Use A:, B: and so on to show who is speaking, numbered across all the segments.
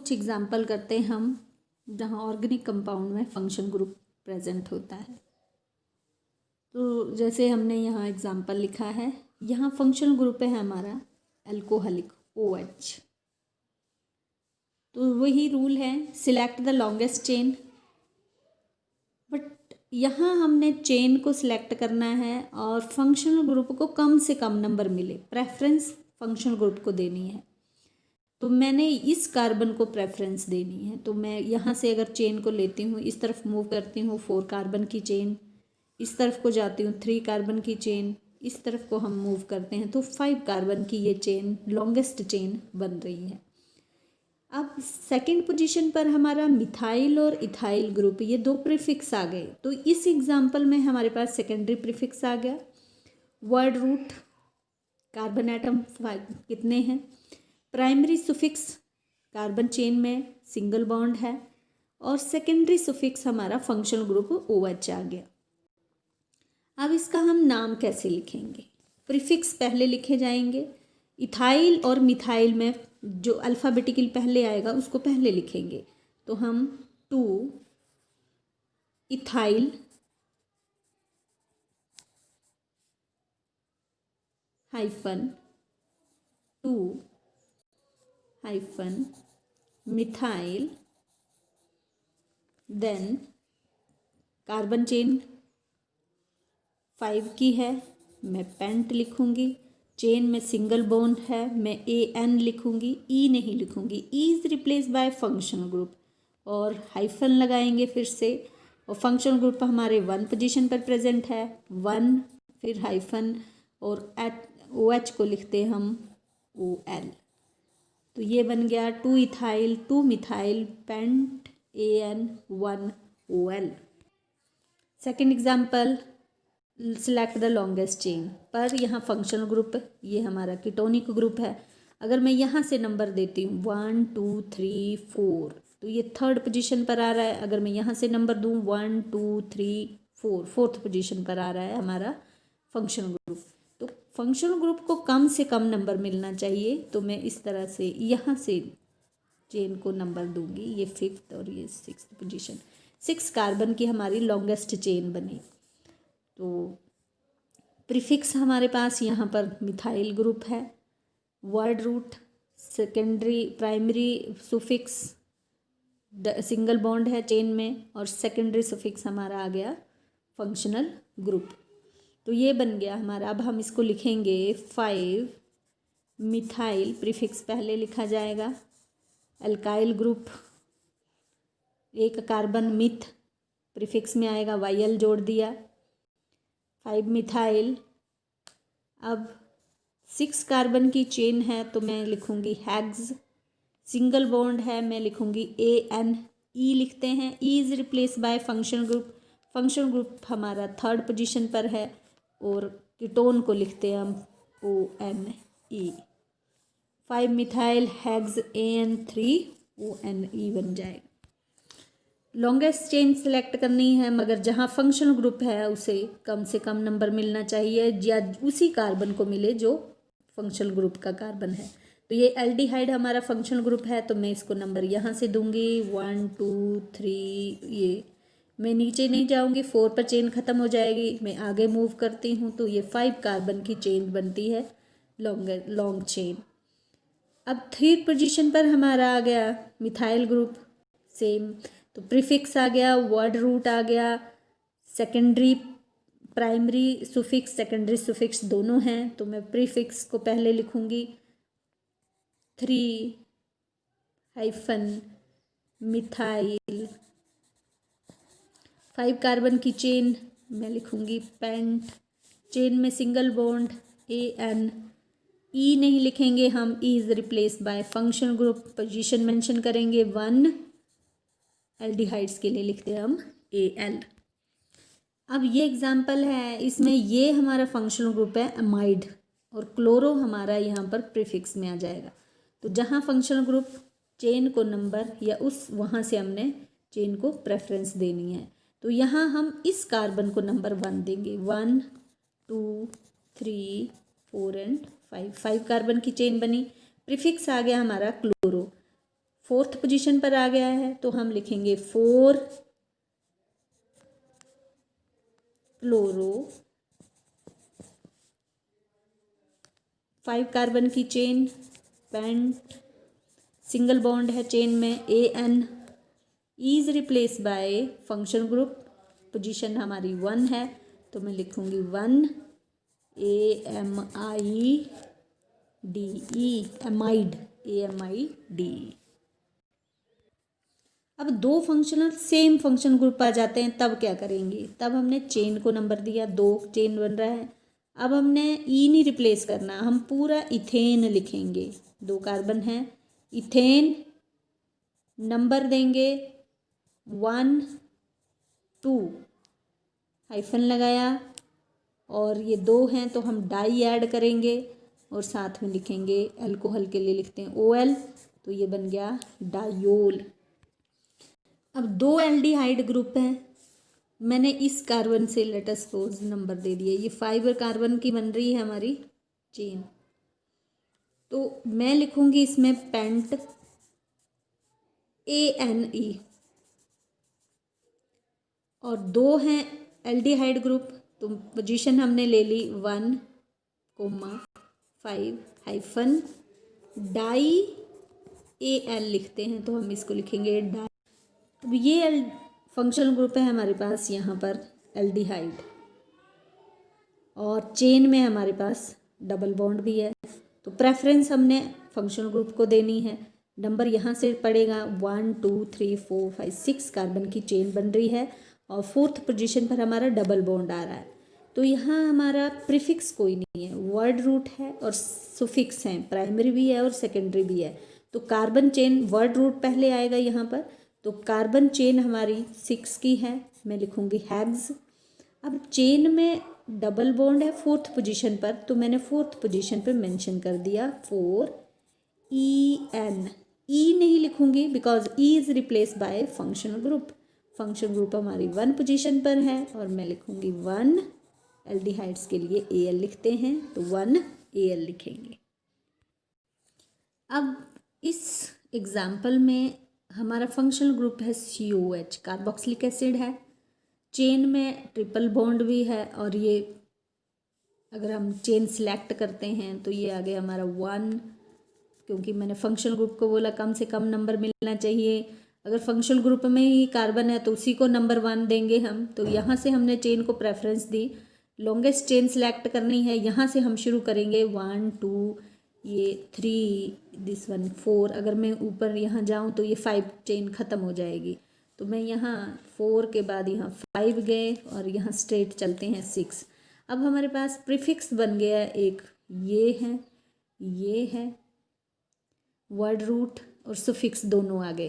A: कुछ एग्जाम्पल करते हैं हम जहाँ ऑर्गेनिक कंपाउंड में फंक्शन ग्रुप प्रेजेंट होता है। तो जैसे हमने यहाँ एग्जाम्पल लिखा है, यहाँ फंक्शनल ग्रुप है हमारा अल्कोहलिक OH। तो वही रूल है, select the longest chain. But यहाँ हमने चेन को सिलेक्ट करना है और फंक्शनल ग्रुप को कम से कम नंबर मिले, प्रेफरेंस फंक्शनल ग्रुप को देनी है। तो मैंने इस कार्बन को प्रेफरेंस देनी है। तो मैं यहाँ से अगर चेन को लेती हूँ, इस तरफ मूव करती हूँ 4 कार्बन की चेन, इस तरफ को जाती हूँ 3 कार्बन की चेन, इस तरफ को हम मूव करते हैं तो 5 कार्बन की ये चेन लॉन्गेस्ट चेन बन रही है। अब सेकंड पोजीशन पर हमारा मिथाइल और इथाइल ग्रुप, ये 2 प्रीफिक्स आ गए। तो इस एग्जाम्पल में हमारे पास सेकेंडरी प्रीफिक्स आ गया। वर्ड रूट, कार्बन एटम कितने हैं। प्राइमरी सुफिक्स, कार्बन चेन में सिंगल बॉन्ड है। और सेकेंडरी सुफिक्स हमारा फंक्शनल ग्रुप OH आ गया। अब इसका हम नाम कैसे लिखेंगे। प्रीफिक्स पहले लिखे जाएंगे। इथाइल और मिथाइल में जो अल्फ़ाबेटिकल पहले आएगा उसको पहले लिखेंगे। तो हम 2 ethyl hyphen 2 hyphen methyl, then carbon chain 5 की है, मैं पेंट लिखूंगी। चेन में सिंगल बॉन्ड है, मैं AN लिखूंगी, E नहीं लिखूंगी। E is replace by functional group और हाइफन लगाएंगे फिर से। और फंक्शनल ग्रुप हमारे 1 पोजीशन पर प्रेजेंट है, 1 फिर हाइफन और OH को लिखते हम OL। तो ये बन गया 2 ethyl 2 methyl paint AN 1 OL। Second example, select the longest chain. पर यहाँ फंक्शनल ग्रुप ये हमारा कीटोनिक ग्रुप है। अगर मैं यहाँ से नंबर देती हूँ 1 2 3 4, तो ये 3rd पोजीशन पर आ रहा है। अगर मैं यहाँ से नंबर दूँ 1 2 3 4, 4th पोजीशन पर आ रहा है हमारा फंक्शनल ग्रुप। तो फंक्शनल ग्रुप को कम से कम नंबर मिलना चाहिए। तो मैं इस तरह से यहाँ से चेन को नंबर दूंगी, ये 5th और ये 6th पोजीशन। 6 कार्बन की हमारी लॉन्गेस्ट चेन बनी। तो प्रीफिक्स हमारे पास यहाँ पर मिथाइल ग्रुप है। Word root, secondary primary suffix single bond है चेन में, और सेकेंडरी सुफिक्स हमारा आ गया फंक्शनल ग्रुप। तो ये बन गया हमारा। अब हम इसको लिखेंगे 5 मिथाइल, प्रीफिक्स पहले लिखा जाएगा। Alkyl group, 1 carbon myth, prefix में आएगा YL जोड़ दिया। 5 मिथाइल। अब 6 कार्बन की चेन है तो मैं लिखूंगी हेक्स। सिंगल बॉन्ड है, मैं लिखूंगी AN। E लिखते हैं, E is replace by functional group. Functional group हमारा 3rd पोजीशन पर है और कीटोन को लिखते हैं हम ONE। 5 methyl hex AN3 ONE बन जाएगा। लॉन्गेस्ट चेन सेलेक्ट करनी है, मगर जहाँ फंक्शनल ग्रुप है उसे कम से कम नंबर मिलना चाहिए या उसी कार्बन को मिले जो फंक्शनल ग्रुप का कार्बन है। तो ये एल्डिहाइड हमारा फंक्शनल ग्रुप है, तो मैं इसको नंबर यहाँ से दूंगी 1 2 3। ये मैं नीचे नहीं जाऊँगी, 4 पर चेन ख़त्म हो जाएगी। मैं आगे मूव करती हूँ तो ये 5 कार्बन की चेन बनती है लॉन्ग चेन। अब 3rd पोजीशन पर हमारा आ गया मिथाइल ग्रुप, सेम। तो प्रीफिक्स आ गया, वर्ड रूट आ गया, secondary primary suffix secondary suffix दोनों हैं। तो मैं प्रीफिक्स को पहले लिखूंगी 3 हाइफन मिथाइल। 5 कार्बन की चेन मैं लिखूंगी पेंट। चेन में सिंगल बॉन्ड AN। E नहीं लिखेंगे हम, E is replace by functional group. Position mention करेंगे 1। एल्डिहाइड्स के लिए लिखते हैं हम AL। अब ये एग्जाम्पल है, इसमें ये हमारा फंक्शनल ग्रुप है अमाइड और क्लोरो हमारा यहाँ पर प्रीफिक्स में आ जाएगा। तो जहाँ फंक्शनल ग्रुप चेन को नंबर या उस वहाँ से हमने चेन को प्रेफरेंस देनी है। तो यहाँ हम इस कार्बन को नंबर 1 देंगे, 1 2 3 4 एंड 5। 5 कार्बन की चेन बनी। प्रीफिक्स आ गया हमारा क्लोरो। 4th पोजीशन पर आ गया है, तो हम लिखेंगे 4 फ्लोरो 5 कार्बन की चेन पेंट, सिंगल बॉन्ड है चेन में AN, is replace by function group, position हमारी 1 है, तो मैं लिखूंगी 1 AMIDE। अब दो फंक्शनल सेम फंक्शन ग्रुप आ जाते हैं, तब क्या करेंगे? तब हमने चेन को नंबर दिया, 2 चेन बन रहा है। अब हमने ई नहीं रिप्लेस करना, हम पूरा इथेन लिखेंगे। 2 कार्बन है, इथेन नंबर देंगे 1 2 हाइफन लगाया, और ये 2 हैं तो हम डाई ऐड करेंगे और साथ में लिखेंगे, अल्कोहल के लिए लिखते हैं OL, तो ये बन गया डायोल। अब 2 एल्डिहाइड ग्रुप हैं, मैंने इस कार्बन से लेट सपोज नंबर दे दिया, ये 5 कार्बन की बन रही है हमारी चेन, तो मैं लिखूंगी इसमें पेंट ANE, और 2 हैं एल्डिहाइड ग्रुप, तो पोजीशन हमने ले ली 1, 5 हाइफन डाई AL लिखते हैं, तो हम इसको लिखेंगे डाई। अब ये फंक्शनल ग्रुप है हमारे पास यहाँ पर एल्डिहाइड, और चेन में हमारे पास डबल बॉन्ड भी है, तो प्रेफरेंस हमने फंक्शनल ग्रुप को देनी है। नंबर यहाँ से पड़ेगा 1 2 3 4 5 6 कार्बन की चेन बन रही है, और 4th पोजीशन पर हमारा डबल बॉन्ड आ रहा है, तो यहाँ हमारा प्रीफिक्स कोई नहीं है, वर्ड रूट है और सुफिक्स है, प्राइमरी भी है और सेकेंडरी भी है, तो कार्बन चेन वर्ड रूट पहले आएगा यहाँ पर, तो कार्बन चेन हमारी 6 की है, मैं लिखूँगी हैग्स। अब चेन में डबल बॉन्ड है 4th पोजीशन पर, तो मैंने 4th पोजीशन पर मेंशन कर दिया 4 EN, ई नहीं लिखूँगी because E is replace by functional group, function group हमारी 1 पोजीशन पर है, और मैं लिखूँगी 1, एल्डिहाइड्स के लिए AL लिखते हैं, तो 1 AL लिखेंगे। अब इस एग्जाम्पल में हमारा फंक्शनल ग्रुप है COH, कार्बोक्सिलिक एसिड है, चेन में ट्रिपल बॉन्ड भी है, और ये अगर हम चेन सिलेक्ट करते हैं तो ये आ गया हमारा 1, क्योंकि मैंने फंक्शनल ग्रुप को बोला कम से कम नंबर मिलना चाहिए, अगर फंक्शनल ग्रुप में ही कार्बन है तो उसी को नंबर 1 देंगे हम, तो यहाँ से हमने चेन को प्रेफरेंस दी, लॉन्गेस्ट चेन सिलेक्ट करनी है, यहाँ से हम शुरू करेंगे 1 2 ये 3 दिस 1 4, अगर मैं ऊपर यहाँ जाऊँ तो ये 5 चेन ख़त्म हो जाएगी, तो मैं यहाँ 4 के बाद यहाँ 5 गए और यहाँ स्ट्रेट चलते हैं 6। अब हमारे पास प्रीफिक्स बन गया एक, ये है वर्ड रूट और सुफिक्स दोनों आ गए,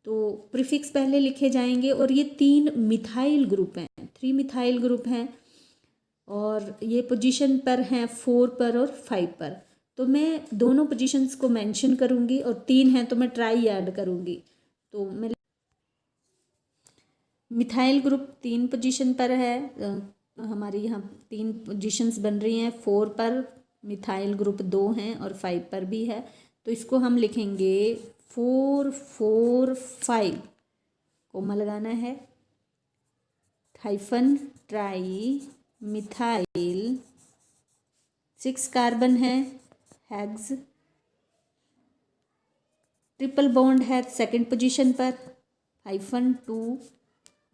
A: तो प्रीफिक्स पहले लिखे जाएंगे, और ये 3 मिथाइल ग्रुप हैं, 3 मिथाइल ग्रुप हैं, और ये पोजीशन पर हैं 4 पर और 5 पर, तो मैं दोनों पोजीशंस को मेंशन करूंगी, और 3 हैं तो मैं ट्राई ऐड करूंगी, तो मैं मिथाइल ग्रुप 3 पोजीशन पर है, हमारी यहाँ 3 पोजीशंस बन रही हैं, 4 पर मिथाइल ग्रुप 2 हैं और 5 पर भी है, तो इसको हम लिखेंगे 4 4 5, कोमा लगाना है, हाइफन ट्राई मिथाइल, 6 कार्बन है, हैग्स, ट्रिपल बॉन्ड है 2nd पोजीशन पर, हाइफन 2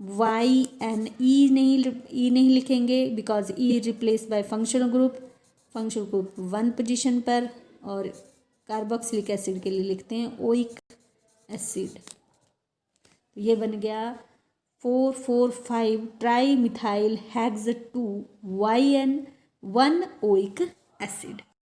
A: YN, ई नहीं लिखेंगे because E replace by functional group 1 position पर, और कार्बोक्सिलिक एसिड के लिए लिखते हैं ओइक एसिड, तो ये बन गया 4 4 5 tri methyl हैग्स 2 YN 1 oic acid.